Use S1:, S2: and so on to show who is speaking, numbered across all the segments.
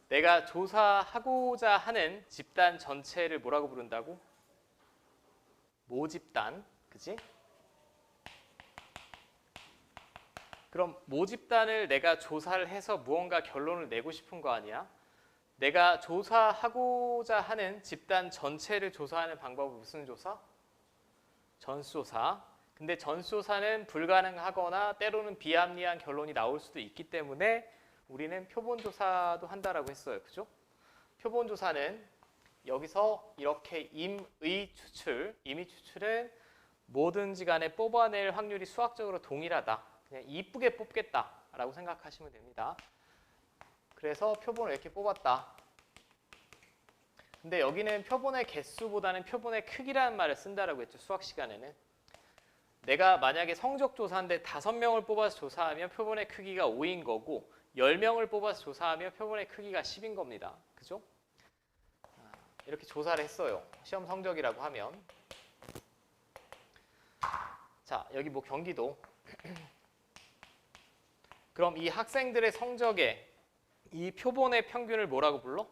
S1: 내가 조사하고자 하는 집단 전체를 뭐라고 부른다고? 모집단, 그지? 그럼 모집단을 내가 조사를 해서 무언가 결론을 내고 싶은 거 아니야? 내가 조사하고자 하는 집단 전체를 조사하는 방법은 무슨 조사? 전수조사. 근데 전수조사는 불가능하거나 때로는 비합리한 결론이 나올 수도 있기 때문에 우리는 표본조사도 한다라고 했어요. 그죠? 표본조사는 여기서 이렇게 임의 추출은 뭐든지 간에 뽑아낼 확률이 수학적으로 동일하다. 그냥 이쁘게 뽑겠다라고 생각하시면 됩니다. 그래서 표본을 이렇게 뽑았다. 근데 여기는 표본의 개수보다는 표본의 크기라는 말을 쓴다라고 했죠. 수학 시간에는. 내가 만약에 성적 조사인데 5명을 뽑아서 조사하면 표본의 크기가 5인 거고 10명을 뽑아서 조사하면 표본의 크기가 10인 겁니다. 그죠? 이렇게 조사를 했어요. 시험 성적이라고 하면. 자, 여기 뭐 경기도. 그럼 이 학생들의 성적에 이 표본의 평균을 뭐라고 불러?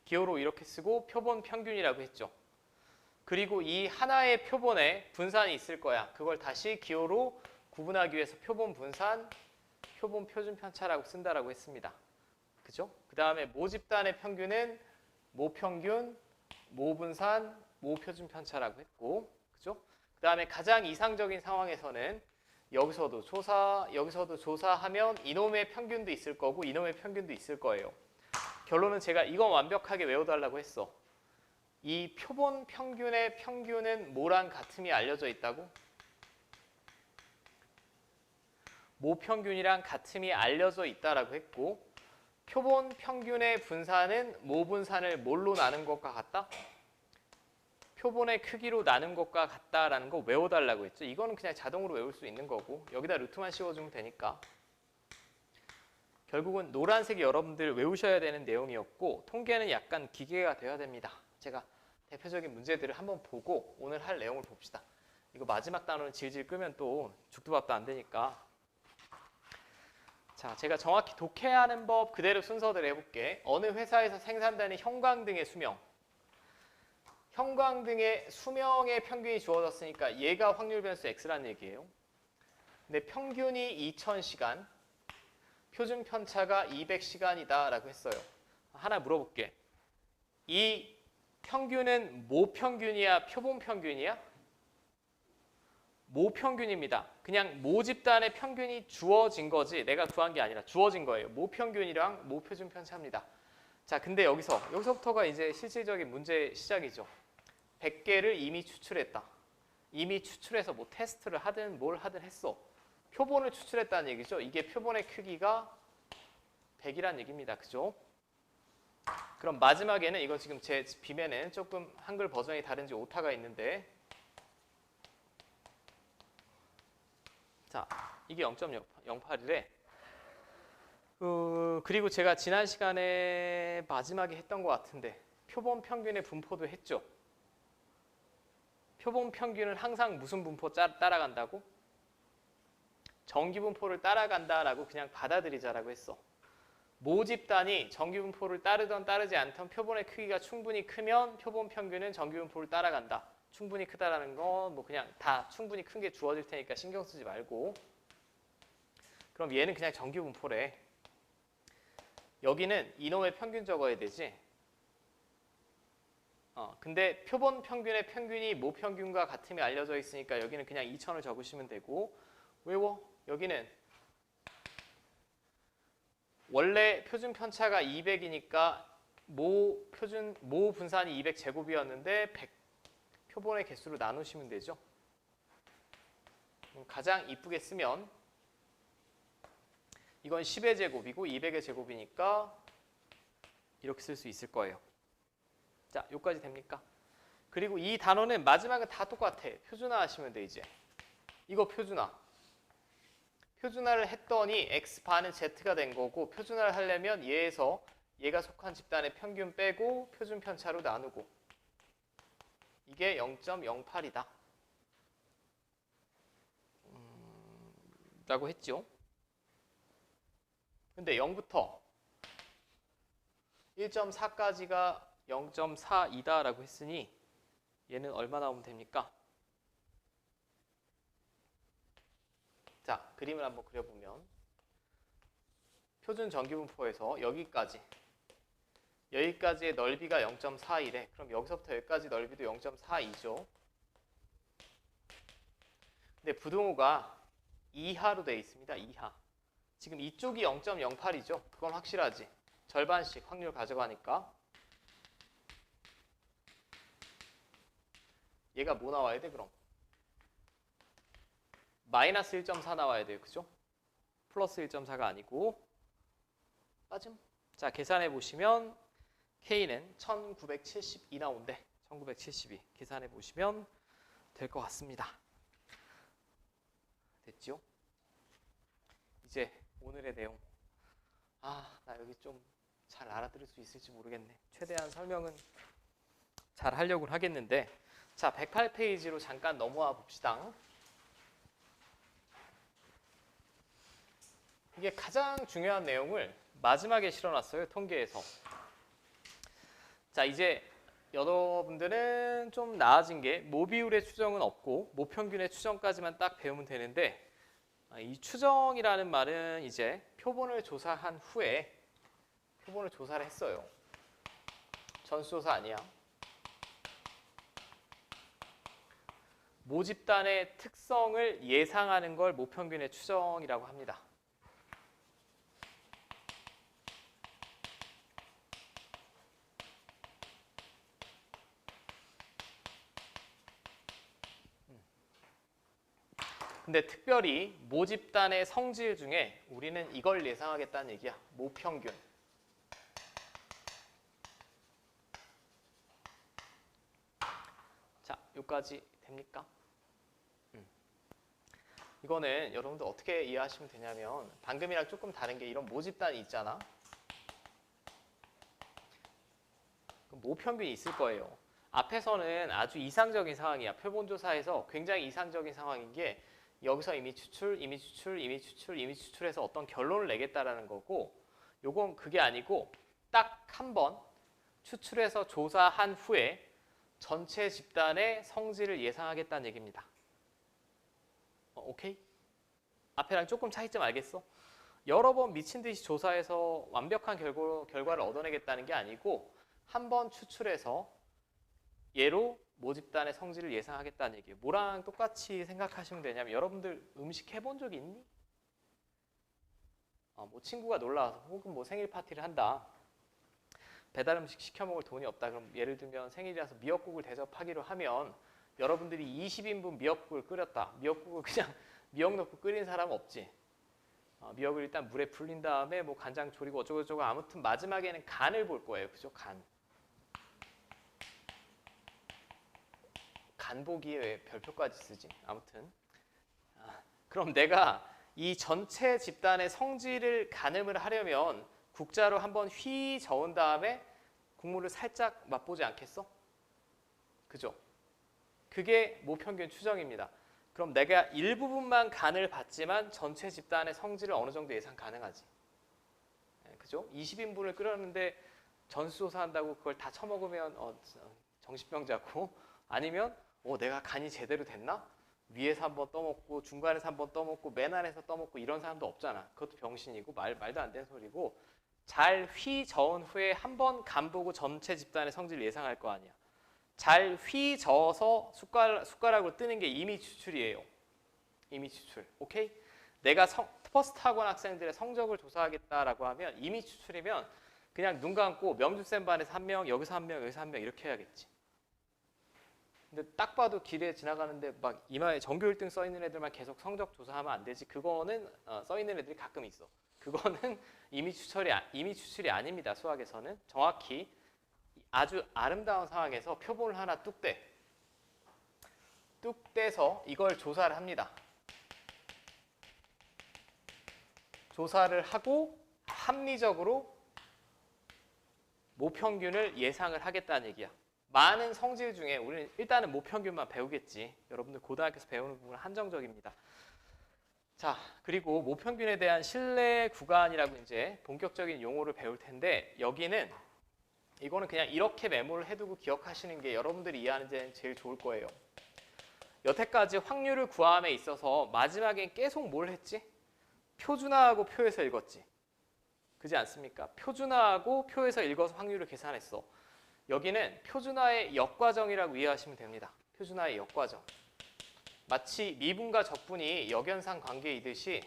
S1: 기호로 이렇게 쓰고 표본 평균이라고 했죠. 그리고 이 하나의 표본에 분산이 있을 거야. 그걸 다시 기호로 구분하기 위해서 표본 분산, 표본 표준 편차라고 쓴다라고 했습니다. 그죠? 그 다음에 모집단의 평균은 모평균, 모분산, 모표준 편차라고 했고, 그죠? 그 다음에 가장 이상적인 상황에서는 여기서도 조사하면 이놈의 평균도 있을 거고 이놈의 평균도 있을 거예요. 결론은 제가 이건 완벽하게 외워달라고 했어. 이 표본 평균의 평균은 뭐랑 같음이 알려져 있다고? 모평균이랑 같음이 알려져 있다라고 했고 표본 평균의 분산은 모분산을 뭘로 나눈 것과 같다? 표본의 크기로 나눈 것과 같다라는 거 외워달라고 했죠. 이거는 그냥 자동으로 외울 수 있는 거고 여기다 루트만 씌워주면 되니까. 결국은 노란색이 여러분들 외우셔야 되는 내용이었고 통계는 약간 기계가 되어야 됩니다. 제가 대표적인 문제들을 한번 보고 오늘 할 내용을 봅시다. 이거 마지막 단어는 질질 끄면 또 죽도 밥도 안 되니까. 자, 제가 정확히 독해하는 법 그대로 순서대로 해볼게. 어느 회사에서 생산되는 형광등의 수명. 형광등의 수명의 평균이 주어졌으니까 얘가 확률 변수 x라는 얘기예요. 근데 평균이 2000시간, 표준 편차가 200시간이다 라고 했어요. 하나 물어볼게. 이 평균은 모평균이야, 표본평균이야? 모평균입니다. 그냥 모집단의 평균이 주어진 거지 내가 구한 게 아니라 주어진 거예요. 모평균이랑 모표준 편차입니다. 자, 근데 여기서부터가 이제 실질적인 문제 시작이죠. 100개를 이미 추출했다. 이미 추출해서 뭐 테스트를 하든 뭘 하든 했어. 표본을 추출했다는 얘기죠. 이게 표본의 크기가 100이란 얘기입니다. 그죠? 그럼 마지막에는 이거 지금 제 빔에는 조금 한글 버전이 다른지 오타가 있는데 자, 이게 0.08이래. 그리고 제가 지난 시간에 마지막에 했던 것 같은데 표본 평균의 분포도 했죠. 표본 평균을 항상 무슨 분포 따라간다고? 정기분포를 따라간다라고 그냥 받아들이자라고 했어. 모집단이 정기분포를 따르던 따르지 않던 표본의 크기가 충분히 크면 표본 평균은 정기분포를 따라간다. 충분히 크다라는 건 뭐 그냥 다 충분히 큰 게 주어질 테니까 신경 쓰지 말고. 그럼 얘는 그냥 정기분포래. 여기는 이놈의 평균 적어야 되지. 근데 표본 평균의 평균이 모평균과 같음이 알려져 있으니까 여기는 그냥 2000을 적으시면 되고 외워. 여기는 원래 표준 편차가 200이니까 모 분산이 200제곱이었는데 100 표본의 개수로 나누시면 되죠. 가장 이쁘게 쓰면 이건 10의 제곱이고 200의 제곱이니까 이렇게 쓸 수 있을 거예요. 자, 여기까지 됩니까? 그리고 이 단어는 마지막은 다 똑같아. 표준화 하시면 돼 이제. 이거 표준화. 표준화를 했더니 x반은 z가 된 거고 표준화를 하려면 얘가 속한 집단의 평균 빼고 표준 편차로 나누고 이게 0.08이다. 라고 했죠. 근데 0부터 1.4까지가 0.42다라고 했으니 얘는 얼마 나오면 됩니까? 자, 그림을 한번 그려보면 표준 전기분포에서 여기까지의 넓이가 0.41에 그럼 여기서부터 여기까지 넓이도 0.42죠. 근데 부등호가 이하로 되어 있습니다. 이하. 지금 이쪽이 0.08이죠. 그건 확실하지. 절반씩 확률 가져가니까. 얘가 뭐 나와야 돼 그럼? 마이너스 1.4 나와야 돼요. 그죠? 플러스 1.4가 아니고 빠짐. 자, 계산해 보시면 K는 1972 나온대. 1972 계산해 보시면 될 것 같습니다. 됐죠? 이제 오늘의 내용. 나 여기 좀 잘 알아들을 수 있을지 모르겠네. 최대한 설명은 잘 하려고 하겠는데 자, 108페이지로 잠깐 넘어와 봅시다. 이게 가장 중요한 내용을 마지막에 실어놨어요. 통계에서. 자, 이제 여러분들은 좀 나아진 게 모비율의 추정은 없고 모평균의 추정까지만 딱 배우면 되는데 이 추정이라는 말은 이제 표본을 조사한 후에 표본을 조사를 했어요. 전수조사 아니야. 모집단의 특성을 예상하는 걸 모평균의 추정이라고 합니다. 근데 특별히 모집단의 성질 중에 우리는 이걸 예상하겠다는 얘기야. 모평균. 자, 여기까지 됩니까? 이거는 여러분들 어떻게 이해하시면 되냐면 방금이랑 조금 다른 게 이런 모집단이 있잖아. 모평균이 있을 거예요. 앞에서는 아주 이상적인 상황이야. 표본조사에서 굉장히 이상적인 상황인 게 여기서 이미 추출해서 어떤 결론을 내겠다라는 거고 요건 그게 아니고 딱 한 번 추출해서 조사한 후에 전체 집단의 성질을 예상하겠다는 얘기입니다. 오케이? 앞에랑 조금 차이점 알겠어? 여러 번 미친 듯이 조사해서 완벽한 결과를 얻어내겠다는 게 아니고 한 번 추출해서 얘로 모집단의 성질을 예상하겠다는 얘기예요. 뭐랑 똑같이 생각하시면 되냐면 여러분들 음식 해본 적 있니? 뭐 친구가 놀러 와서 혹은 뭐 생일 파티를 한다. 배달 음식 시켜 먹을 돈이 없다. 그럼 예를 들면 생일이라서 미역국을 대접하기로 하면 여러분들이 20인분 미역국을 끓였다. 미역국을 그냥 미역 넣고 끓인 사람 없지. 미역을 일단 물에 불린 다음에 뭐 간장 졸이고 어쩌고저쩌고 아무튼 마지막에는 간을 볼 거예요. 그죠? 간. 간 보기에 왜 별표까지 쓰지? 아무튼. 그럼 내가 이 전체 집단의 성질을 가늠을 하려면 국자로 한번 휘 저은 다음에 국물을 살짝 맛보지 않겠어? 그죠? 그게 모평균 추정입니다. 그럼 내가 일부분만 간을 봤지만 전체 집단의 성질을 어느 정도 예상 가능하지. 그죠? 20인분을 끓였는데 전수조사한다고 그걸 다 처먹으면 정신병자고 아니면 내가 간이 제대로 됐나? 위에서 한번 떠먹고 중간에서 한번 떠먹고 맨 안에서 떠먹고 이런 사람도 없잖아. 그것도 병신이고 말도 안 되는 소리고 잘 휘 저은 후에 한번 간 보고 전체 집단의 성질을 예상할 거 아니야. 잘 휘 저어서 숟가락으로 뜨는 게 이미 추출이에요. 이미 추출. 오케이? 내가 퍼스트 학원 학생들의 성적을 조사하겠다라고 하면 이미 추출이면 그냥 눈 감고 명주쌤 반에서 한 명, 여기서 한 명, 여기서 한 명 이렇게 해야겠지. 근데 딱 봐도 길에 지나가는데 막 이마에 전교 1등 써 있는 애들만 계속 성적 조사하면 안 되지. 그거는 써 있는 애들이 가끔 있어. 그거는 이미 추출이 아닙니다. 수학에서는 정확히 아주 아름다운 상황에서 표본을 하나 뚝 떼서 이걸 조사를 합니다. 조사를 하고 합리적으로 모평균을 예상을 하겠다는 얘기야. 많은 성질 중에 우리는 일단은 모평균만 배우겠지. 여러분들 고등학교에서 배우는 부분은 한정적입니다. 자, 그리고 모평균에 대한 신뢰 구간이라고 이제 본격적인 용어를 배울 텐데 여기는 이거는 그냥 이렇게 메모를 해두고 기억하시는 게 여러분들이 이해하는 데 제일 좋을 거예요. 여태까지 확률을 구함에 있어서 마지막엔 계속 뭘 했지? 표준화하고 표에서 읽었지. 그지 않습니까? 표준화하고 표에서 읽어서 확률을 계산했어. 여기는 표준화의 역과정이라고 이해하시면 됩니다. 표준화의 역과정. 마치 미분과 적분이 역연상 관계이듯이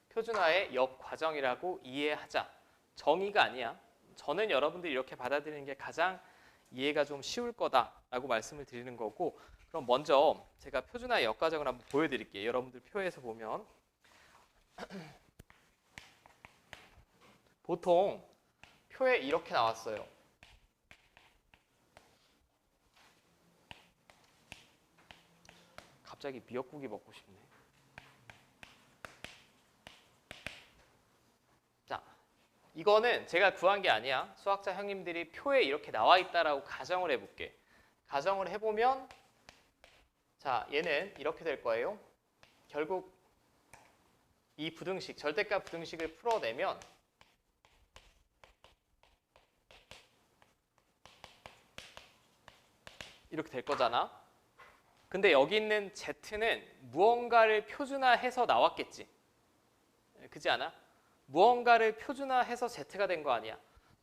S1: 표준화의 역과정이라고 이해하자. 정의가 아니야. 저는 여러분들이 이렇게 받아들이는 게 가장 이해가 좀 쉬울 거다라고 말씀을 드리는 거고, 그럼 먼저 제가 표준화의 역과정을 한번 보여드릴게요. 여러분들 표에서 보면 보통 표에 이렇게 나왔어요. 갑자기 미역국이 먹고 싶네. 자, 이거는 제가 구한 게 아니야. 수학자 형님들이 표에 이렇게 나와 있다라고 가정을 해볼게. 가정을 해보면 자, 얘는 이렇게 될 거예요. 결국 이 부등식, 절대값 부등식을 풀어내면 이렇게 될 거잖아. 근데 여기 있는 Z는 무언가를 표준화해서 나왔겠지. 그지 않아? 무언가를 표준화해서 Z가 된 거 아니야.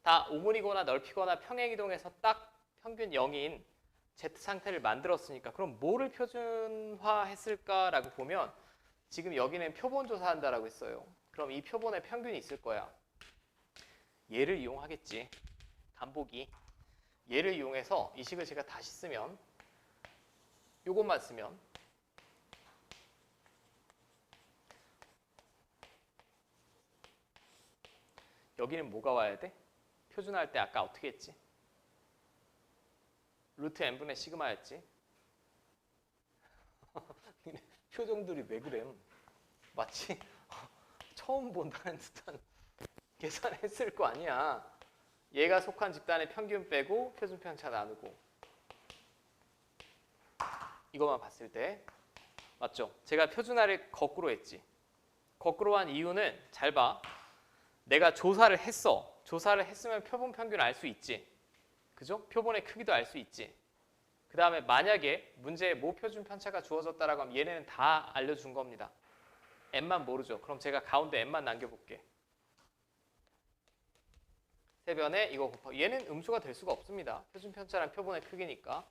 S1: 다 오문이거나 넓히거나 평행이동해서 딱 평균 0인 Z 상태를 만들었으니까 그럼 뭐를 표준화했을까라고 보면 지금 여기는 표본 조사한다라고 했어요. 그럼 이 표본에 평균이 있을 거야. 얘를 이용하겠지. 간보기. 얘를 이용해서 이 식을 제가 다시 쓰면 요것만 쓰면 여기는 뭐가 와야 돼? 표준화할 때 아까 어떻게 했지? 루트 n분의 시그마였지? 표정들이 왜 그래? 마치 처음 본다는 듯한 계산했을 거 아니야. 얘가 속한 집단의 평균 빼고 표준 편차 나누고 이것만 봤을 때 맞죠? 제가 표준화를 거꾸로 했지. 거꾸로 한 이유는 잘 봐. 내가 조사를 했어. 조사를 했으면 표본 평균을 알 수 있지. 그죠? 표본의 크기도 알 수 있지. 그 다음에 만약에 문제에 모표준 편차가 주어졌다라고 하면 얘네는 다 알려준 겁니다. n만 모르죠. 그럼 제가 가운데 n만 남겨볼게. 세변에 이거 곱하기. 얘는 음수가 될 수가 없습니다. 표준 편차란 표본의 크기니까.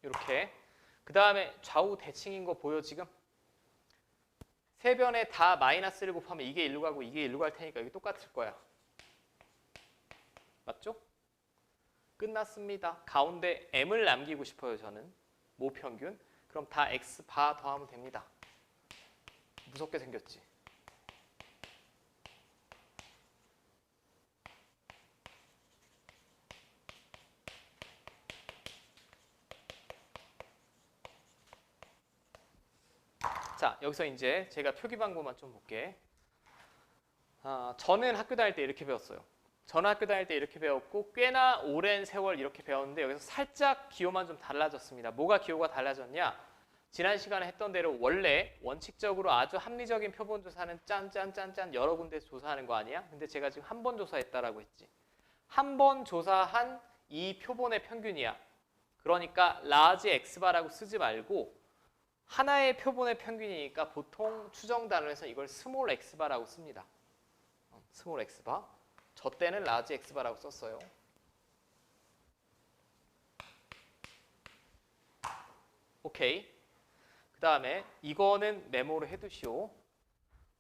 S1: 이렇게. 그 다음에 좌우 대칭인 거 보여 지금? 세 변에 다 마이너스를 곱하면 이게 1로 가고 이게 1로 갈 테니까 이게 똑같을 거야. 맞죠? 끝났습니다. 가운데 m을 남기고 싶어요 저는. 모평균. 그럼 다 x 바 더하면 됩니다. 무섭게 생겼지? 자, 여기서 이제 제가 표기 방법만 좀 볼게. 저는 학교 다닐 때 이렇게 배웠어요. 저는 학교 다닐 때 이렇게 배웠고 꽤나 오랜 세월 이렇게 배웠는데 여기서 살짝 기호만 좀 달라졌습니다. 뭐가 기호가 달라졌냐? 지난 시간에 했던 대로 원래 원칙적으로 아주 합리적인 표본 조사는 짠짠짠짠 여러 군데서 조사하는 거 아니야? 근데 제가 지금 한 번 조사했다라고 했지. 한 번 조사한 이 표본의 평균이야. 그러니까 라지 x바라고 쓰지 말고 하나의 표본의 평균이니까 보통 추정 단원에서 이걸 스몰 x바라고 씁니다. 스몰 x바. 저 때는 라지 x바라고 썼어요. 오케이. 그 다음에 이거는 메모를 해두시오.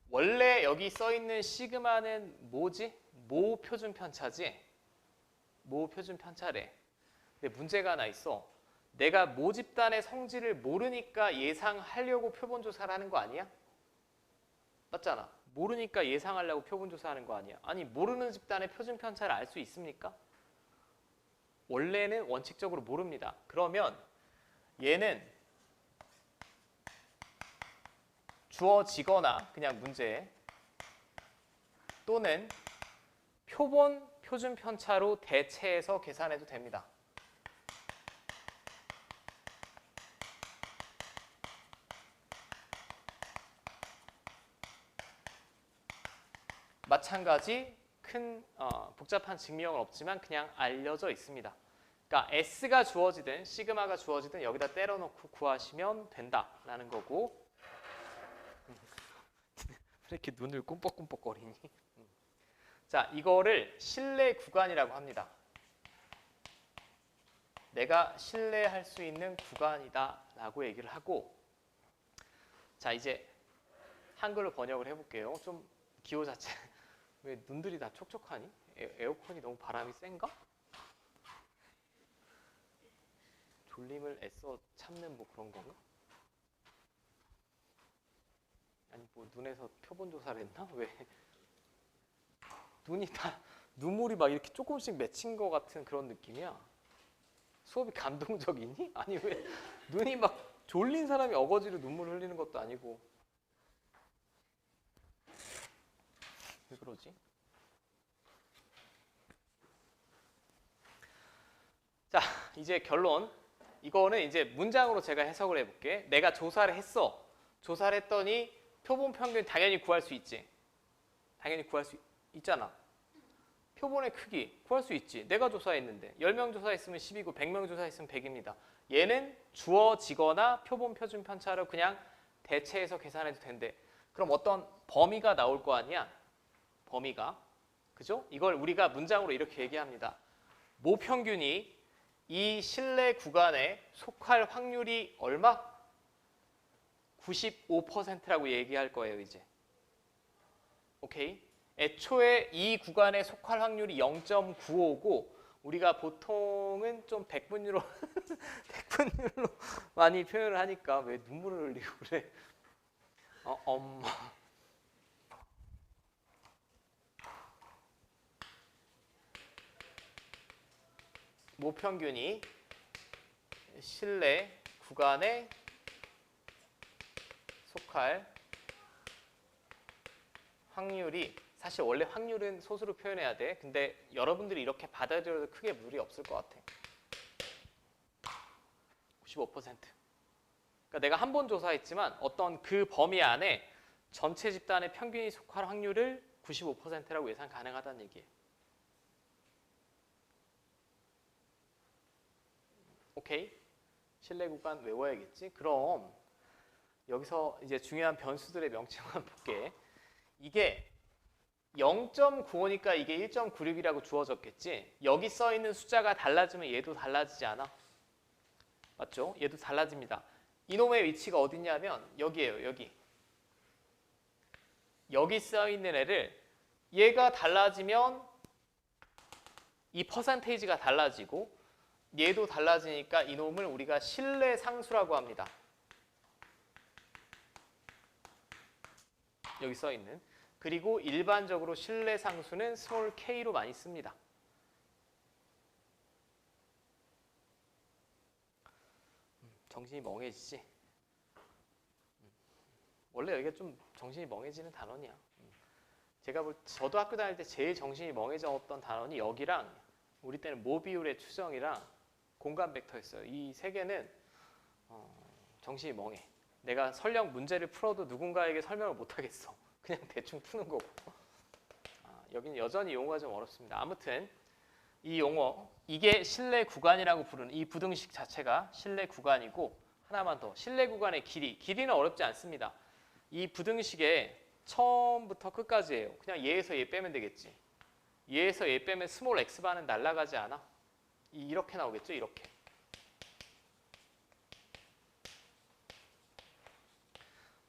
S1: 원래 여기 써있는 시그마는 뭐지? 모 표준 편차지? 모 표준 편차래. 근데 문제가 하나 있어. 내가 모집단의 성질을 모르니까 예상하려고 표본조사를 하는 거 아니야? 맞잖아. 모르니까 예상하려고 표본조사하는 거 아니야. 아니 모르는 집단의 표준 편차를 알 수 있습니까? 원래는 원칙적으로 모릅니다. 그러면 얘는 주어지거나 그냥 문제 또는 표본 표준 편차로 대체해서 계산해도 됩니다. 마찬가지 큰 복잡한 증명은 없지만 그냥 알려져 있습니다. 그러니까 S가 주어지든 시그마가 주어지든 여기다 때려놓고 구하시면 된다라는 거고. 왜 이렇게 눈을 꿈뻑꿈뻑거리니? 자, 이거를 신뢰 구간이라고 합니다. 내가 신뢰할 수 있는 구간이다라고 얘기를 하고, 자 이제 한글로 번역을 해볼게요. 좀 기호 자체 왜 눈들이 다 촉촉하니? 에어컨이 너무 바람이 센가? 졸림을 애써 참는 뭐 그런 건가? 아니 뭐 눈에서 표본 조사를 했나? 왜 눈이 다 눈물이 막 이렇게 조금씩 맺힌 것 같은 그런 느낌이야. 수업이 감동적이니? 아니 왜 눈이 막 졸린 사람이 어거지로 눈물을 흘리는 것도 아니고 왜 그러지? 자 이제 결론. 이거는 이제 문장으로 제가 해석을 해볼게. 내가 조사를 했어. 조사를 했더니 표본 평균 당연히 구할 수 있지. 당연히 구할 수 있잖아. 표본의 크기 구할 수 있지. 내가 조사했는데 10명 조사했으면 10이고 100명 조사했으면 100입니다. 얘는 주어지거나 표본 표준 편차로 그냥 대체해서 계산해도 된대. 그럼 어떤 범위가 나올 거 아니야? 범위가. 그죠? 이걸 우리가 문장으로 이렇게 얘기합니다. 모평균이 이 신뢰 구간에 속할 확률이 얼마? 95%라고 얘기할 거예요, 이제. 오케이? 애초에 이 구간에 속할 확률이 0.95고 우리가 보통은 좀 백분율로 백분율로 많이 표현을 하니까 왜 눈물을 흘리고 그래? 엄마. 모평균이 신뢰 구간에 속할 확률이 사실 원래 확률은 소수로 표현해야 돼. 근데 여러분들이 이렇게 받아들여도 크게 무리 없을 것 같아. 95%. 그러니까 내가 한 번 조사했지만 어떤 그 범위 안에 전체 집단의 평균이 속할 확률을 95%라고 예상 가능하다는 얘기예요. 오케이? 신뢰 구간 외워야겠지? 그럼 여기서 이제 중요한 변수들의 명칭만 볼게. 이게 0.95니까 이게 1.96이라고 주어졌겠지? 여기 써 있는 숫자가 달라지면 얘도 달라지지 않아? 맞죠? 얘도 달라집니다. 이놈의 위치가 어디냐면 여기예요, 여기. 여기 써 있는 애를 얘가 달라지면 이 퍼센테이지가 달라지고 얘도 달라지니까 이놈을 우리가 신뢰 상수라고 합니다. 여기 써 있는. 그리고 일반적으로 신뢰 상수는 스몰 k로 많이 씁니다. 정신이 멍해지지? 원래 여기가 좀 정신이 멍해지는 단원이야. 저도 학교 다닐 때 제일 정신이 멍해졌던 단원이 여기랑 우리 때는 모비율의 추정이랑 공간 벡터였어요. 이 세 개는 정신이 멍해. 내가 설령 문제를 풀어도 누군가에게 설명을 못하겠어. 그냥 대충 푸는 거고. 여기는 여전히 용어가 좀 어렵습니다. 아무튼 이 용어, 이게 신뢰 구간이라고 부르는 이 부등식 자체가 신뢰 구간이고 하나만 더. 신뢰 구간의 길이. 길이는 어렵지 않습니다. 이 부등식의 처음부터 끝까지예요. 그냥 얘에서 얘 빼면 되겠지. 얘에서 얘 빼면 스몰 x바는 날아가지 않아? 이렇게 나오겠죠? 이렇게.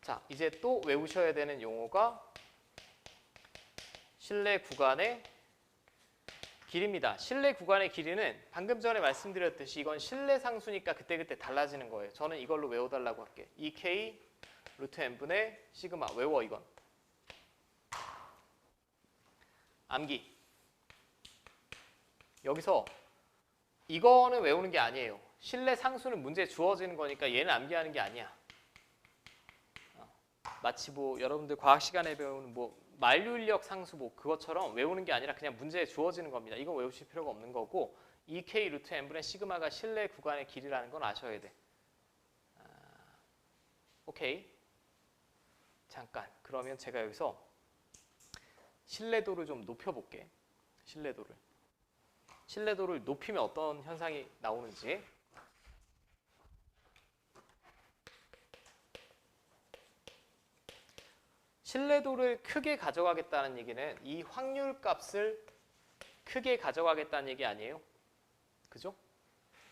S1: 자, 이제 또 외우셔야 되는 용어가 신뢰 구간의 길입니다. 신뢰 구간의 길이는 방금 전에 말씀드렸듯이 이건 신뢰 상수니까 그때그때 달라지는 거예요. 저는 이걸로 외워달라고 할게. 2k 루트 n분의 시그마. 외워 이건. 암기. 여기서 이거는 외우는 게 아니에요. 신뢰 상수는 문제에 주어지는 거니까 얘는 암기하는 게 아니야. 마치 뭐 여러분들 과학 시간에 배우는 뭐 만류인력 상수 뭐 그것처럼 외우는 게 아니라 그냥 문제에 주어지는 겁니다. 이건 외우실 필요가 없는 거고 2K 루트 n분의 시그마가 실내 구간의 길이라는 건 아셔야 돼. 오케이. 잠깐. 그러면 제가 여기서 신뢰도를 좀 높여볼게. 신뢰도를 높이면 어떤 현상이 나오는지. 신뢰도를 크게 가져가겠다는 얘기는 이 확률 값을 크게 가져가겠다는 얘기 아니에요? 그죠?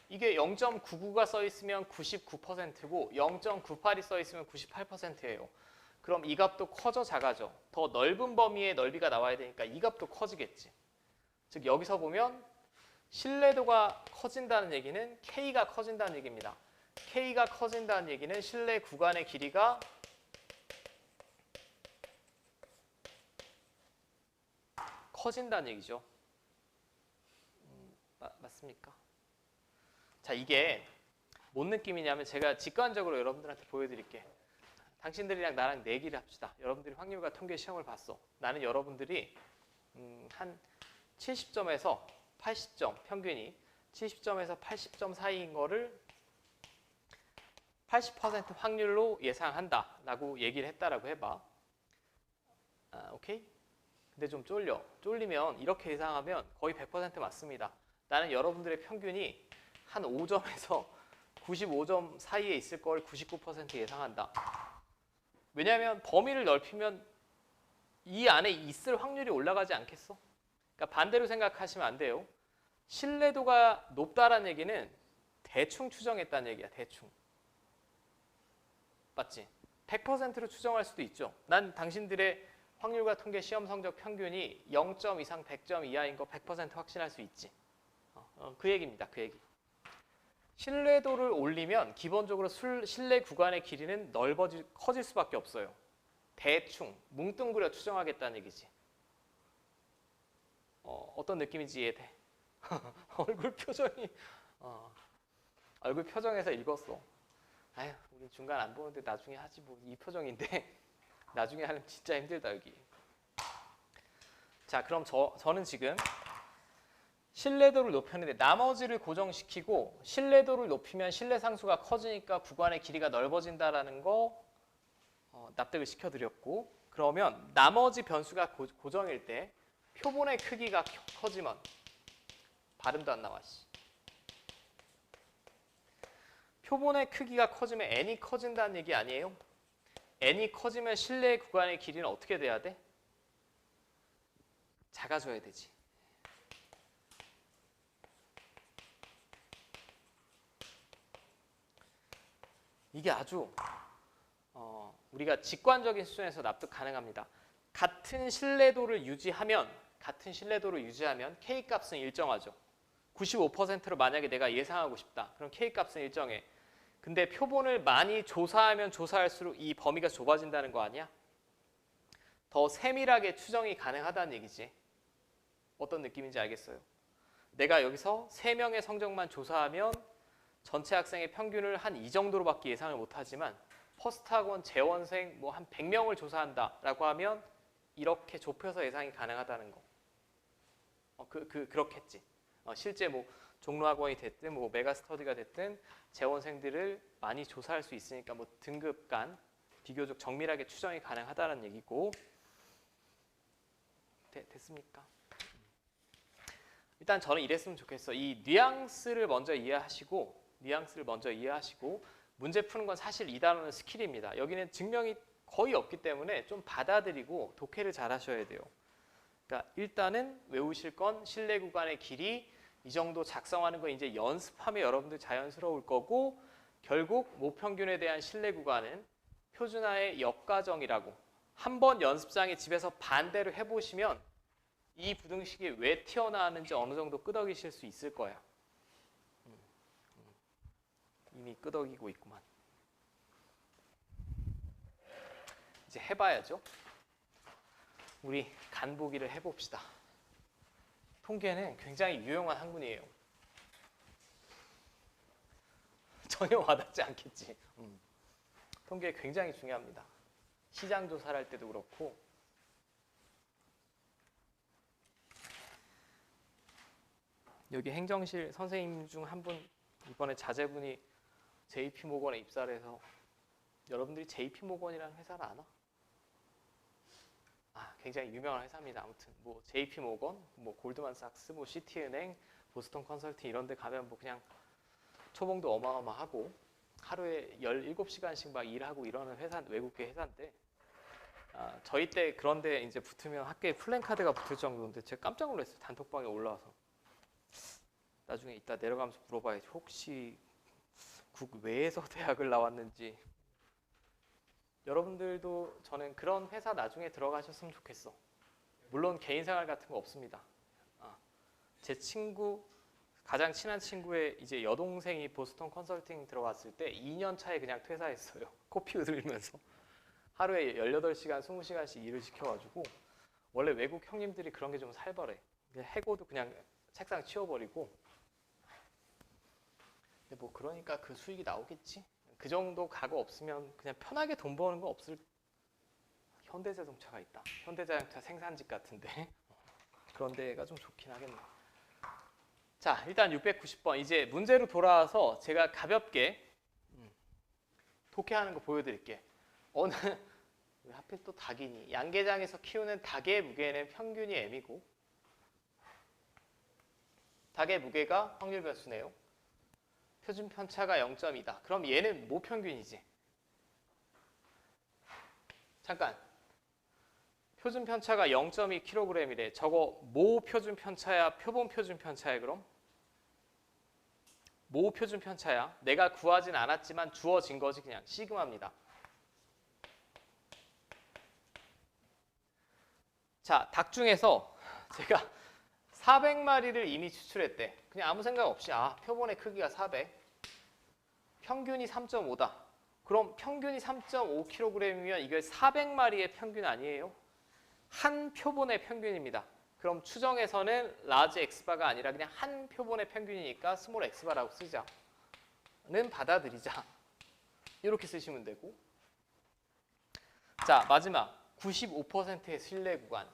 S1: 이게 0.99가 써 있으면 99%고 0.98이 써 있으면 98%예요. 그럼 이 값도 커져 작아져? 더 넓은 범위의 넓이가 나와야 되니까 이 값도 커지겠지. 즉 여기서 보면 신뢰도가 커진다는 얘기는 K가 커진다는 얘기입니다. K가 커진다는 얘기는 실내 구간의 길이가 커진다는 얘기죠. 맞습니까? 자, 이게 뭔 느낌이냐면 제가 직관적으로 여러분들한테 보여드릴게. 당신들이랑 나랑 내기를 합시다. 여러분들이 확률과 통계 시험을 봤어. 나는 여러분들이 한 70점에서 80점 평균이 70점에서 80점 사이인 거를 80% 확률로 예상한다 라고 얘기를 했다라고 해봐. 오케이? 근데 좀 쫄리면 이렇게 예상하면 거의 100% 맞습니다. 나는 여러분들의 평균이 한 5점에서 95점 사이에 있을 걸 99% 예상한다. 왜냐하면 범위를 넓히면 이 안에 있을 확률이 올라가지 않겠어? 그러니까 반대로 생각하시면 안 돼요. 신뢰도가 높다라는 얘기는 대충 추정했다는 얘기야. 대충. 맞지? 100%로 추정할 수도 있죠. 난 당신들의 확률과 통계 시험 성적 평균이 0점 이상 100점 이하인 거 100% 확신할 수 있지. 그 얘기입니다. 그 얘기. 신뢰도를 올리면 기본적으로 실내 구간의 길이는 커질 수밖에 없어요. 대충 뭉뚱그려 추정하겠다는 얘기지. 어떤 느낌인지 이해돼? 얼굴 표정에서 읽었어. 아휴, 우리 중간 안 보는데 나중에 하지 뭐. 이 표정인데 나중에 하면 진짜 힘들다 여기. 자, 그럼 저는 지금 신뢰도를 높였는데 나머지를 고정시키고 신뢰도를 높이면 신뢰 상수가 커지니까 구간의 길이가 넓어진다라는 거 납득을 시켜드렸고, 그러면 나머지 변수가 고정일 때 표본의 크기가 커지면 발음도 안 나와. 표본의 크기가 커지면 n이 커진다는 얘기 아니에요? n이 커지면 실내 구간의 길이는 어떻게 돼야 돼? 작아져야 되지. 이게 아주 우리가 직관적인 수준에서 납득 가능합니다. 같은 신뢰도를 유지하면 K값은 일정하죠. 95%로 만약에 내가 예상하고 싶다. 그럼 K값은 일정해. 근데 표본을 많이 조사하면 조사할수록 이 범위가 좁아진다는 거 아니야? 더 세밀하게 추정이 가능하다는 얘기지. 어떤 느낌인지 알겠어요? 내가 여기서 3명의 성적만 조사하면 전체 학생의 평균을 한 이 정도로밖에 예상을 못하지만 퍼스트학원 재원생 뭐 한 100명을 조사한다라고 하면 이렇게 좁혀서 예상이 가능하다는 거. 그렇겠지. 실제 뭐 종로학원이 됐든 뭐 메가스터디가 됐든 재원생들을 많이 조사할 수 있으니까 뭐 등급 간 비교적 정밀하게 추정이 가능하다는 얘기고. 됐습니까? 일단 저는 이랬으면 좋겠어. 이 뉘앙스를 먼저 이해하시고 문제 푸는 건 사실 이 단어는 스킬입니다. 여기는 증명이 거의 없기 때문에 좀 받아들이고 독해를 잘 하셔야 돼요. 그러니까 일단은 외우실 건 실내 구간의 길이 이 정도 작성하는 거 이제 연습하면 여러분들 자연스러울 거고, 결국 모평균에 대한 실내 구간은 표준화의 역과정이라고, 한번 연습장에 집에서 반대로 해보시면 이 부등식이 왜 튀어나왔는지 어느 정도 끄덕이실 수 있을 거야. 이미 끄덕이고 있구만. 이제 해봐야죠. 우리 간보기를 해봅시다. 통계는 굉장히 유용한 학문이에요. 전혀 와닿지 않겠지. 통계 굉장히 중요합니다. 시장 조사를 할 때도 그렇고. 여기 행정실 선생님 중 한 분 이번에 자제분이 JP모건에 입사를 해서 여러분들이 JP모건이라는 회사를 아나? 굉장히 유명한 회사입니다. 아무튼 뭐 JP모건, 뭐 골드만삭스, 뭐 시티은행, 보스턴 컨설팅 이런 데 가면 뭐 그냥 초봉도 어마어마하고 하루에 17시간씩 막 일하고 이러는 회사, 외국계 회사인데 저희 때 그런데 이제 붙으면 학교에 플랜카드가 붙을 정도인데 제가 깜짝 놀랐어요. 단톡방에 올라와서. 나중에 이따 내려가면서 물어봐야지. 혹시 국외에서 대학을 나왔는지. 여러분들도 저는 그런 회사 나중에 들어가셨으면 좋겠어. 물론 개인생활 같은 거 없습니다. 제 친구, 가장 친한 친구의 이제 여동생이 보스턴 컨설팅 들어갔을 때 2년 차에 그냥 퇴사했어요. 코피 흘리면서. 하루에 18시간, 20시간씩 일을 시켜가지고. 원래 외국 형님들이 그런 게 좀 살벌해. 해고도 그냥 책상 치워버리고. 근데 뭐 그러니까 그 수익이 나오겠지. 그 정도 각오 없으면 그냥 편하게 돈 버는 거 없을. 현대자동차가 있다. 현대자동차 생산직 같은데 그런 데가 좀 좋긴 하겠네. 자, 일단 690번 이제 문제로 돌아와서 제가 가볍게 독해하는 거 보여드릴게. 왜 하필 또 닭이니? 양계장에서 키우는 닭의 무게는 평균이 m이고 닭의 무게가 확률 변수네요. 표준 편차가 0.2다. 그럼 얘는 뭐 평균이지? 잠깐. 표준 편차가 0.2kg이래. 저거 모 표준 편차야, 표본 표준 편차야 그럼? 모 표준 편차야. 내가 구하진 않았지만 주어진 거지 그냥. 시그마입니다. 자, 닭 중에서 제가 400마리를 이미 추출했대. 그냥 아무 생각 없이 표본의 크기가 400. 평균이 3.5다. 그럼 평균이 3.5kg이면 이게 400마리의 평균 아니에요? 한 표본의 평균입니다. 그럼 추정에서는 라지 X바가 아니라 그냥 한 표본의 평균이니까 스몰 X바라고 쓰자. 는 받아들이자. 이렇게 쓰시면 되고. 자, 마지막 95%의 신뢰 구간.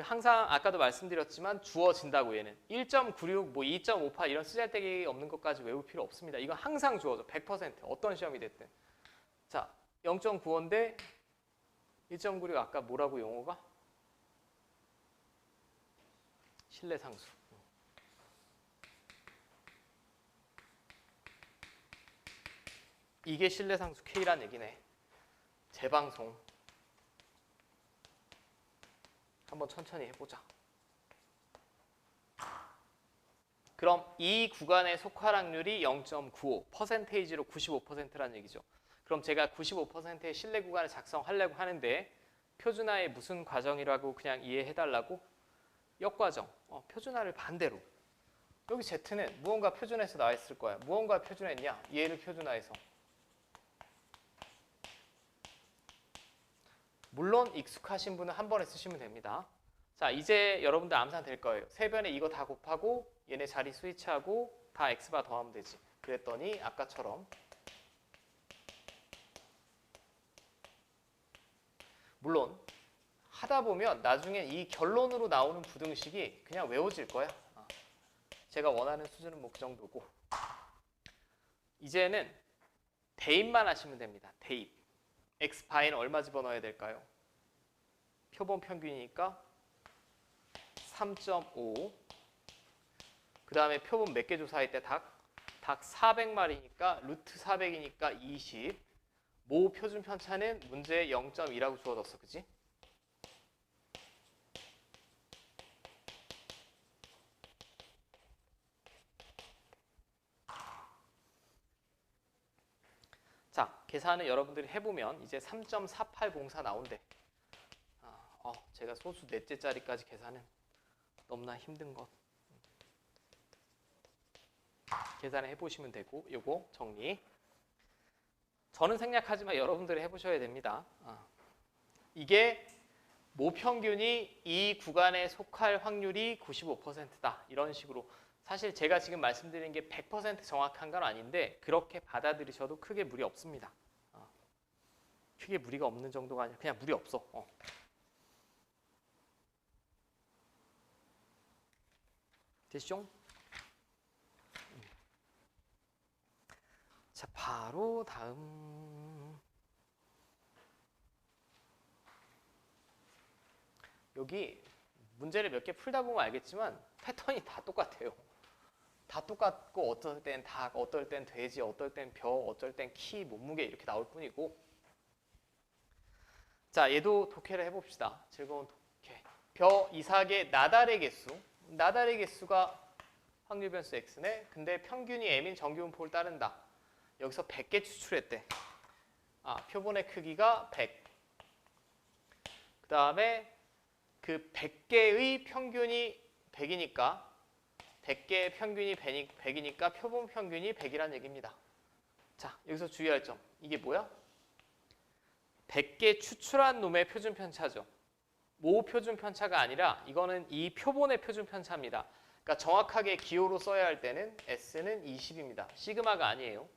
S1: 항상 아까도 말씀드렸지만 주어진다고 얘는 1.96, 뭐 2.58 이런 쓰잘데기 없는 것까지 외울 필요 없습니다. 이건 항상 주어져. 100% 어떤 시험이 됐든. 자, 0.95인데 1.96 아까 뭐라고 용어가? 신뢰상수. 이게 신뢰상수 K란 얘기네. 재방송. 한번 천천히 해보자. 그럼 이 구간의 속할 확률이 0.95, 퍼센테이지로 95%라는 얘기죠. 그럼 제가 95%의 신뢰 구간을 작성하려고 하는데 표준화의 무슨 과정이라고 그냥 이해해달라고? 역과정. 표준화를 반대로. 여기 Z는 무언가 표준해서 나와 있을 거야. 무언가 표준했냐? 얘를 표준화해서. 물론 익숙하신 분은 한 번에 쓰시면 됩니다. 자, 이제 여러분들 암산 될 거예요. 세변에 이거 다 곱하고 얘네 자리 스위치하고 다 X바 더하면 되지. 그랬더니 아까처럼 물론 하다 보면 나중에 이 결론으로 나오는 부등식이 그냥 외워질 거야. 제가 원하는 수준은 뭐 그 정도고. 이제는 대입만 하시면 됩니다. 대입. X바에는 얼마 집어넣어야 될까요? 표본 평균이니까 3.5. 그 다음에 표본 몇 개 조사할 때 닭 400마리니까 루트 400이니까 20. 모 표준 편차는 문제에 0.2라고 주어졌어. 그지? 자, 계산을 여러분들이 해보면 이제 3.4804 나온대. 제가 소수 넷째 자리까지 계산은 너무나 힘든 것. 계산을 해보시면 되고 요거 정리. 저는 생략하지만 여러분들이 해보셔야 됩니다. 이게 모평균이 이 구간에 속할 확률이 95%다. 이런 식으로. 사실 제가 지금 말씀드린 게 100% 정확한 건 아닌데 그렇게 받아들이셔도 크게 무리 없습니다. 크게 무리가 없는 정도가 아니라 그냥 무리 없어. 됐죠? 자, 바로 다음. 여기 문제를 몇 개 풀다 보면 알겠지만 패턴이 다 똑같아요. 다 똑같고 어떨 땐 닭, 어떨 땐 돼지, 어떨 땐 벼, 어떨 땐 키, 몸무게 이렇게 나올 뿐이고. 자, 얘도 독해를 해봅시다. 즐거운 독해. 벼 이삭의 나달의 개수. 나달의 개수가 확률 변수 x네. 근데 평균이 m인 정규분포를 따른다. 여기서 100개 추출했대. 표본의 크기가 100. 그 다음에 그 100개의 평균이 100이니까 100개의 평균이 100이니까 표본 평균이 100이라는 얘기입니다. 자, 여기서 주의할 점. 이게 뭐야? 100개 추출한 놈의 표준 편차죠. 모 표준 편차가 아니라 이거는 이 표본의 표준 편차입니다. 그러니까 정확하게 기호로 써야 할 때는 S는 20입니다. 시그마가 아니에요.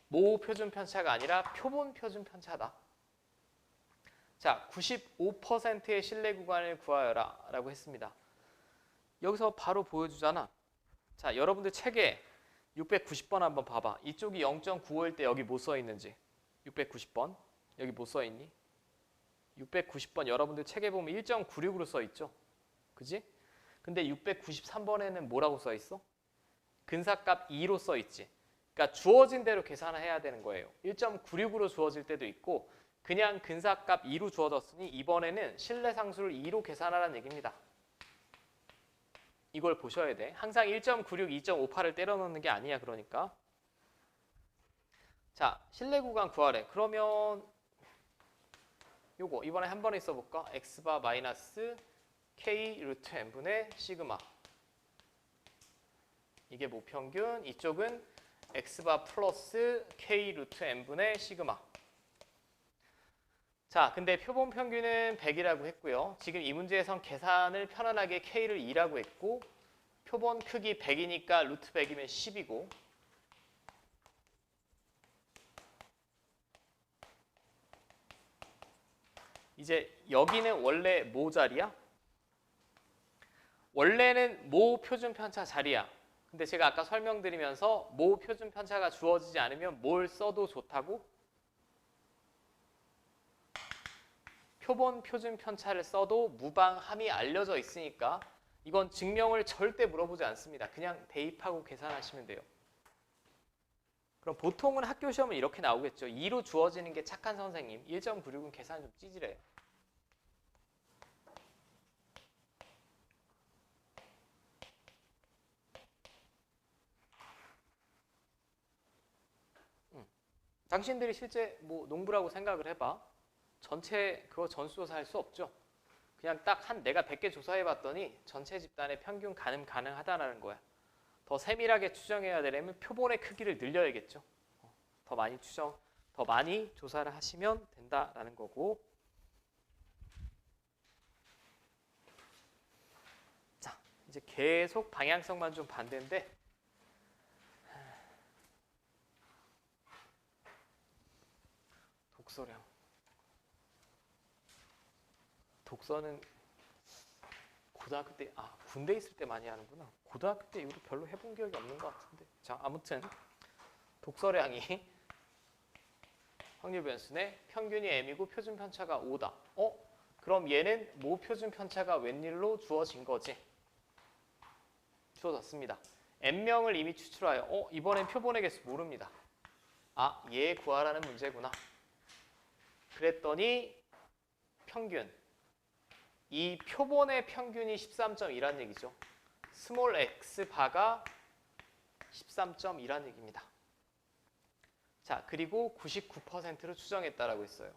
S1: 모 표준 편차가 아니라 표본 표준 편차다. 자, 95%의 신뢰 구간을 구하여라 라고 했습니다. 여기서 바로 보여주잖아. 자, 여러분들 책에 690번 한번 봐봐. 이쪽이 0.95일 때 여기 뭐 써있는지. 690번. 여기 뭐 써있니? 690번 여러분들 책에 보면 1.96으로 써있죠. 그지? 근데 693번에는 뭐라고 써있어? 근사값 2로 써있지. 그러니까 주어진 대로 계산을 해야 되는 거예요. 1.96으로 주어질 때도 있고 그냥 근사값 2로 주어졌으니 이번에는 신뢰상수를 2로 계산하라는 얘기입니다. 이걸 보셔야 돼. 항상 1.96, 2.58을 때려 넣는 게 아니야. 그러니까. 자, 신뢰 구간 구하래. 그러면 요거 이번에 한 번에 써볼까? x바 마이너스 k 루트 n분의 시그마. 이게 모평균. 이쪽은 x바 플러스 k 루트 n분의 시그마. 자, 근데 표본 평균은 100이라고 했고요. 지금 이 문제에선 계산을 편안하게 k를 2라고 했고 표본 크기 100이니까 루트 100이면 10이고 이제 여기는 원래 뭐 자리야? 원래는 모 표준 편차 자리야. 근데 제가 아까 설명드리면서 모 표준 편차가 주어지지 않으면 뭘 써도 좋다고? 표본 표준 편차를 써도 무방함이 알려져 있으니까 이건 증명을 절대 물어보지 않습니다. 그냥 대입하고 계산하시면 돼요. 그럼 보통은 학교 시험은 이렇게 나오겠죠. 2로 주어지는 게 착한 선생님. 1.96은 계산 좀 찌질해. 당신들이 실제 뭐 농부라고 생각을 해봐. 전체 그거 전수조사 할 수 없죠. 그냥 딱 내가 100개 조사해봤더니 전체 집단의 평균 가능하다는 거야. 더 세밀하게 추정해야 되려면 표본의 크기를 늘려야겠죠. 더 많이 조사를 하시면 된다라는 거고. 자, 이제 계속 방향성만 좀 반대인데 독서량. 독서는 고등학교 때, 군대 있을 때 많이 하는구나. 고등학교 때 이후로 별로 해본 기억이 없는 것 같은데. 자, 아무튼 독서량이 확률 변수네. 평균이 m이고 표준 편차가 5다. 그럼 얘는 모 표준 편차가 웬일로 주어진 거지? 주어졌습니다. n명을 이미 추출하여 이번엔 표본의 개수 모릅니다. 얘 구하라는 문제구나. 그랬더니 평균. 이 표본의 평균이 13.2라는 얘기죠. 스몰 x 바가 13.2라는 얘기입니다. 자, 그리고 99%로 추정했다라고 했어요.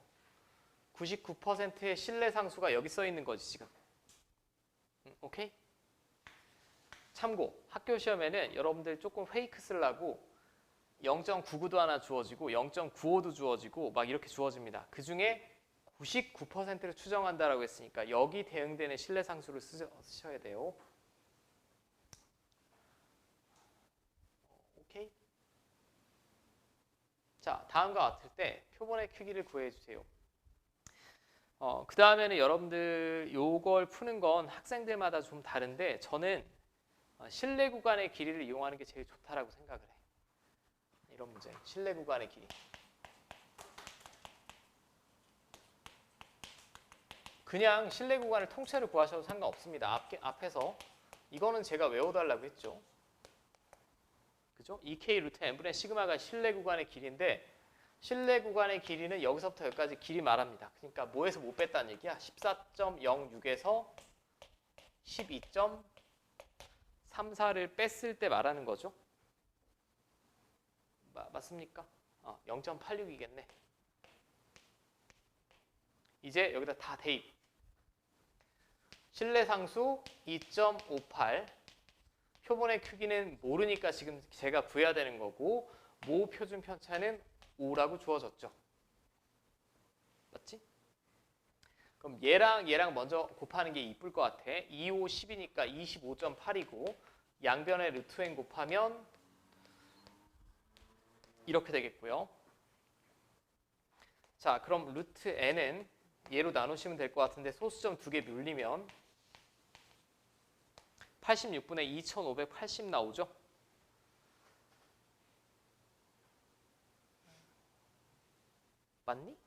S1: 99%의 신뢰 상수가 여기 써 있는 거지, 지금. 오케이? 참고, 학교 시험에는 여러분들 조금 페이크 쓰려고 0.99도 하나 주어지고 0.95도 주어지고 막 이렇게 주어집니다. 그 중에 99%를 추정한다라고 했으니까 여기 대응되는 신뢰 상수를 쓰셔야 돼요. 오케이? 자, 다음과 같을 때 표본의 크기를 구해주세요. 그 다음에는 여러분들 요걸 푸는 건 학생들마다 좀 다른데 저는 실내 구간의 길이를 이용하는 게 제일 좋다라고 생각을 해. 이런 문제, 실내 구간의 길이. 그냥 실내 구간을 통째로 구하셔도 상관없습니다. 앞에서 이거는 제가 외워달라고 했죠. 그죠? 2K 루트 n분의 시그마가 실내 구간의 길이인데 실내 구간의 길이는 여기서부터 여기까지 길이 말합니다. 그러니까 뭐에서 못 뺐다는 얘기야? 14.06에서 12.34를 뺐을 때 말하는 거죠. 맞습니까? 0.86이겠네. 이제 여기다 다 대입. 실내 상수 2.58. 표본의 크기는 모르니까 지금 제가 구해야 되는 거고 모 표준 편차는 5라고 주어졌죠. 맞지? 그럼 얘랑 먼저 곱하는 게 이쁠 것 같아. 2, 5, 10이니까 25.8이고 양변에 루트 n 곱하면 이렇게 되겠고요. 자, 그럼 루트 n은 얘로 나누시면 될 것 같은데 소수점 2개 물리면 86분의 2580 나오죠? 맞니?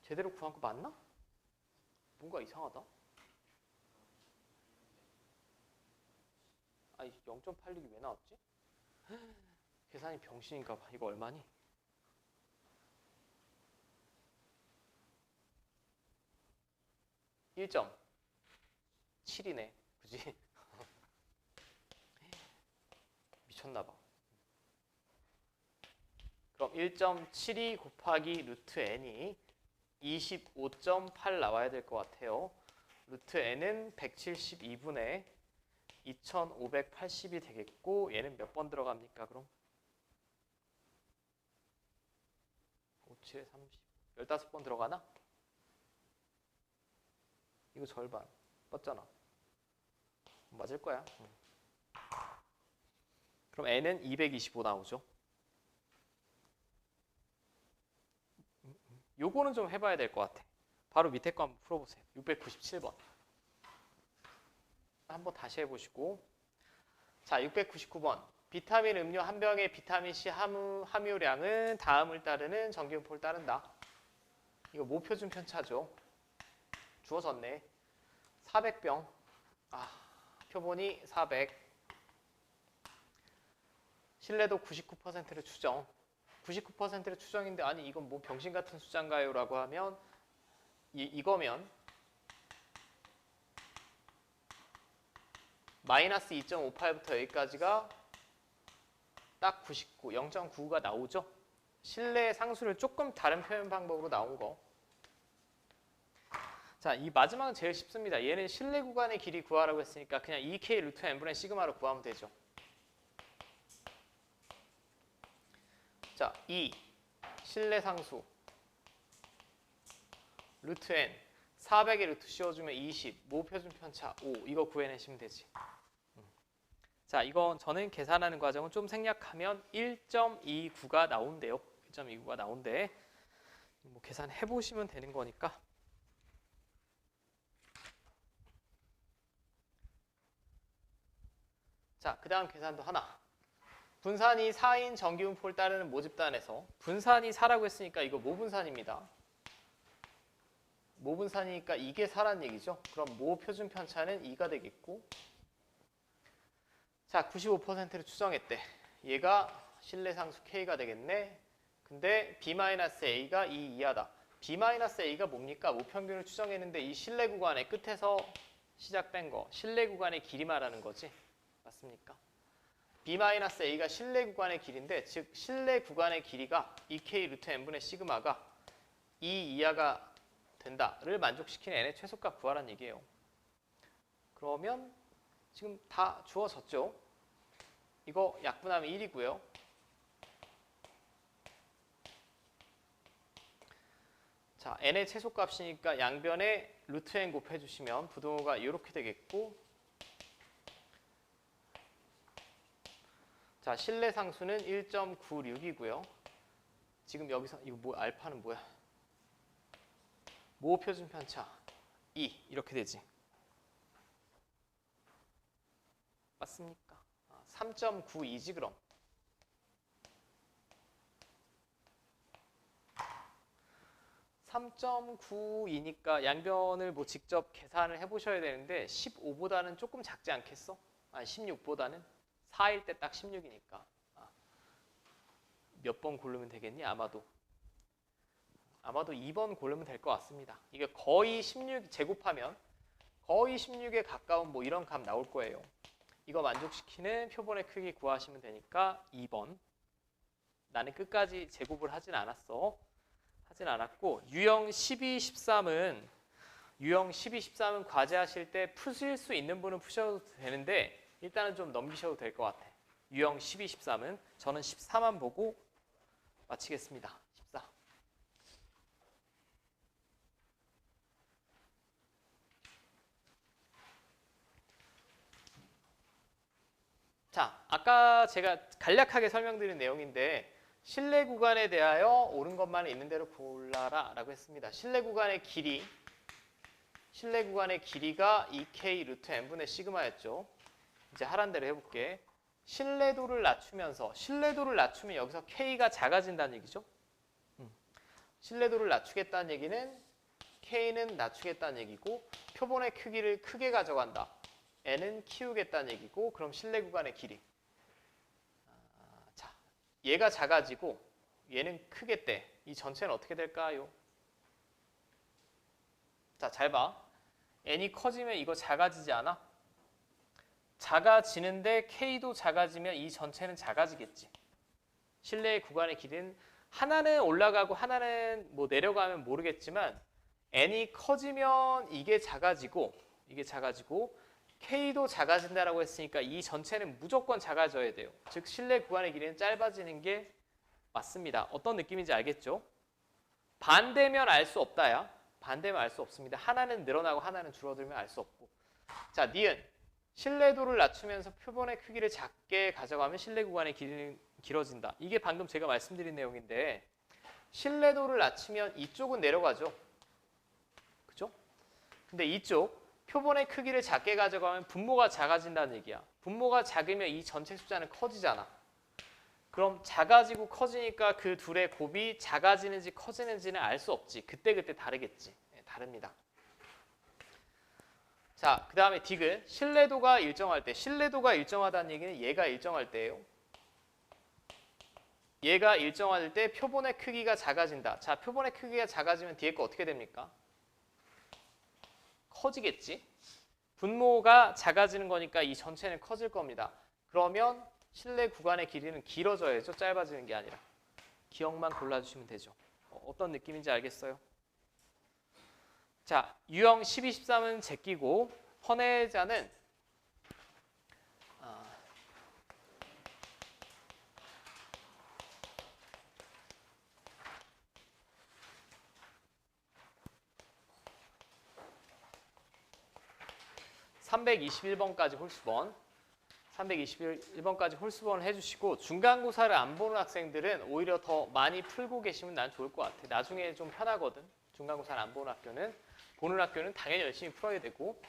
S1: 제대로 구한 거 맞나? 뭔가 이상하다. 아니 0.86이 왜 나왔지? 계산이 병신인가 봐. 이거 얼마니? (1.7이네) 그지? 미쳤나봐. 그럼 1.72 곱하기 루트 n이 25.8 나와야 될 것 같아요. 루트 n은 172분의 2580이 되겠고 얘는 몇 번 들어갑니까 그럼? 5, 7에 30 15번 들어가나? 이거 절반 뻗잖아. 맞을 거야. 그럼 n은 225 나오죠. 요거는 좀 해봐야 될 것 같아. 바로 밑에 거 한번 풀어보세요. 697번. 한번 다시 해보시고. 자, 699번. 비타민 음료 한 병의 비타민C 함유량은 다음을 따르는 정기분포를 따른다. 이거 모표준 편차죠. 주어졌네. 400병. 표본이 400. 신뢰도 99%를 추정. 99%를 추정인데 아니 이건 뭐 병신 같은 숫자인가요? 라고 하면 이거면 마이너스 2.58부터 여기까지가 딱 99, 0.99가 나오죠? 실내 상수를 조금 다른 표현 방법으로 나온 거. 자, 이 마지막은 제일 쉽습니다. 얘는 실내 구간의 길이 구하라고 했으니까 그냥 2K 루트 n분의 시그마로 구하면 되죠. 자, 2 실내 상수 루트 n 400에 루트 씌워주면 20 모표준 편차 5 이거 구해내시면 되지. 자, 이건 저는 계산하는 과정은 좀 생략하면 1.29가 나온대요. 1.29가 나온대. 뭐 계산해 보시면 되는 거니까. 자, 그 다음 계산도 하나. 분산이 4인 정기분포를 따르는 모집단에서 분산이 4라고 했으니까 이거 모분산입니다. 모분산이니까 이게 4란 얘기죠. 그럼 모 표준 편차는 2가 되겠고 자, 95%를 추정했대. 얘가 실내 상수 K가 되겠네. 근데 B-A가 2 이하다. B-A가 뭡니까? 모평균을 추정했는데 이 실내 구간의 끝에서 시작된 거. 실내 구간의 길이 말하는 거지. 맞습니까? B-A가 실내 구간의 길인데 즉 실내 구간의 길이가 2K 루트 n분의 시그마가 2 이하가 된다를 만족시키는 n의 최소값 구하라는 얘기예요. 그러면 지금 다 주어졌죠? 이거 약분하면 1이고요. 자, n의 최소값이니까 양변에 루트 n 곱해주시면 부등호가 이렇게 되겠고 자, 실내 상수는 1.96이고요. 지금 여기서 이거 뭐 알파는 뭐야? 모 표준 편차 2 이렇게 되지. 맞습니까? 3.92지 그럼. 3.92니까 양변을 뭐 직접 계산을 해보셔야 되는데 15보다는 조금 작지 않겠어? 아니 16보다는 4일 때 딱 16이니까 몇 번 고르면 되겠니? 아마도 2번 고르면 될 것 같습니다. 이게 거의 16 제곱하면 거의 16에 가까운 뭐 이런 값 나올 거예요. 이거 만족시키는 표본의 크기 구하시면 되니까 2번. 나는 끝까지 제곱을 하진 않았어. 하진 않았고 유형 12, 13은 과제하실 때 푸실 수 있는 분은 푸셔도 되는데 일단은 좀 넘기셔도 될 것 같아. 유형 12, 13은 저는 14만 보고 마치겠습니다. 14. 자, 아까 제가 간략하게 설명드린 내용인데 실내 구간에 대하여 옳은 것만 있는 대로 골라라 라고 했습니다. 실내 구간의 길이가 2K 루트 N분의 시그마였죠. 이제 하란 대로 해볼게. 신뢰도를 낮추면 여기서 K가 작아진다는 얘기죠. 신뢰도를 낮추겠다는 얘기는 K는 낮추겠다는 얘기고 표본의 크기를 크게 가져간다. N은 키우겠다는 얘기고 그럼 실내 구간의 길이. 자, 얘가 작아지고 얘는 크겠대. 이 전체는 어떻게 될까요? 자, 잘 봐. N이 커지면 이거 작아지지 않아? 작아지는데 K도 작아지면 이 전체는 작아지겠지. 실내 구간의 길이는 하나는 올라가고 하나는 뭐 내려가면 모르겠지만 N이 커지면 이게 작아지고 K도 작아진다라고 했으니까 이 전체는 무조건 작아져야 돼요. 즉 실내 구간의 길이는 짧아지는 게 맞습니다. 어떤 느낌인지 알겠죠? 반대면 알 수 없다야. 반대면 알 수 없습니다. 하나는 늘어나고 하나는 줄어들면 알 수 없고. 자, 니은. 신뢰도를 낮추면서 표본의 크기를 작게 가져가면 실내 구간의 길이는 길어진다. 이게 방금 제가 말씀드린 내용인데 신뢰도를 낮추면 이쪽은 내려가죠. 그죠? 근데 이쪽 표본의 크기를 작게 가져가면 분모가 작아진다는 얘기야. 분모가 작으면 이 전체 숫자는 커지잖아. 그럼 작아지고 커지니까 그 둘의 곱이 작아지는지 커지는지는 알 수 없지. 그때그때 다르겠지. 네, 다릅니다. 자, 그 다음에 디귿. 신뢰도가 일정할 때. 신뢰도가 일정하다는 얘기는 얘가 일정할 때예요. 얘가 일정할 때 표본의 크기가 작아진다. 자, 표본의 크기가 작아지면 뒤에 거 어떻게 됩니까? 커지겠지. 분모가 작아지는 거니까 이 전체는 커질 겁니다. 그러면 실내 구간의 길이는 길어져야죠. 짧아지는 게 아니라. 기억만 골라주시면 되죠. 어떤 느낌인지 알겠어요? 자, 유형 12, 13은 제끼고 헌해자는 (321번까지) 홀수번 321번까지 홀수번을 해주시고 중간고사를 안 보는 학생들은 오히려 더 많이 풀고 계시면 난 좋을 것 같아. 나중에 좀 편하거든. 중간고사를 안 보는 학교는. 보는 학교는 당연히 열심히 풀어야 되고